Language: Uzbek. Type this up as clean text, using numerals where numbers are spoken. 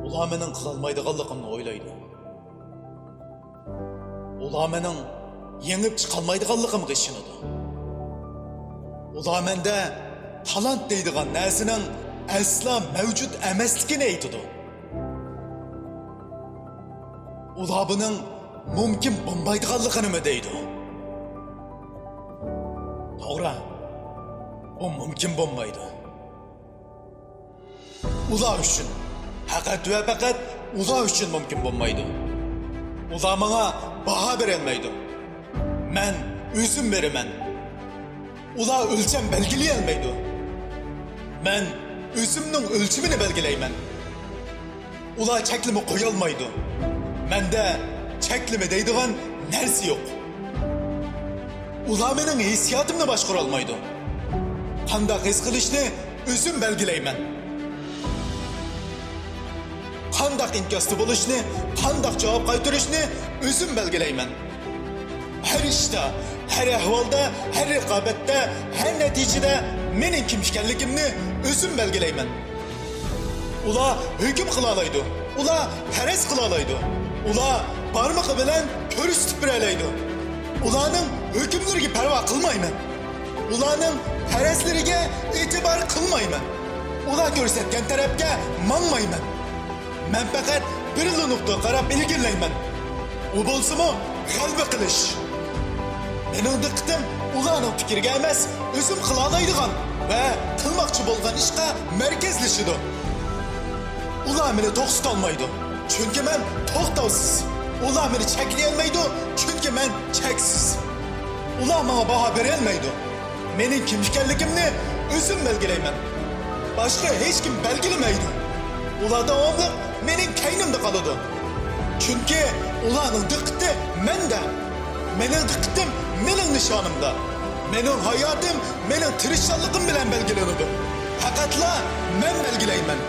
Ular mening qilolmaydiganligimni o'ylaydi. Ular mening yengib chiqolmaydiganligimga ishonadi. Ular menda talant deydigan narsaning asla mavjud emasligini aytadi. Ular buning mumkin bo'lmaydiganligini deydi. To'g'ri. Bu mumkin bo'lmaydi. Ular uchun faqat va faqat ular uchun mumkin bo'lmaydi. Ular menga baho berolmaydi. Men o'zim beraman. Ular o'lcham belgilay olmaydi. Men o'zimning o'lchimini belgilayman. Ular cheklimi qo'ya olmaydi. Menda cheklimi deydigan narsa yo'q. Ular mening hissiyotimni boshqara olmaydi. Qanday his qilishni o'zim belgilayman. Qanday inkosda bo'lishni, qanday javob qaytarishni o'zim belgilayman. Her ishda, her ahvolda, her raqobatda, her natijada mening kim ekanligimni o'zim belgilayman. Ular hukm qila oladi. Ular faraz qila oladi. Ular barmog'i bilan ko'rsatib beradi. Ularning hukmlariga parvo qilmayman. Ularning farazlariga e'tibor qilmayman. Ular ko'rsatgan tarafga mangmayman. Men faqat bir nuqtaga qarab ilgirlayman. U bo'lsa-mu g'alaba qilish. Mening diqqatim ularning fikriga emas, o'zim qila oladigan va qilmoqchi bo'lgan ishga markazlashidi. Ular meni to'xtata olmaydi, chunki men to'xtovsiz. Ular meni cheklay olmaydi, chunki men cheksiz. Ular menga baho bera olmaydi. Mening kim ekanligimni o'zim belgilayman. Boshqa hech kim belgilamaydi. Ular davomli mening kaynimda qoladi. Chunki ularning diqqati menda. Mening diqqatim mening nishonimda. Mening hayotim mening tirishchiligim bilan belgilanadi. Faqatla men belgilayman.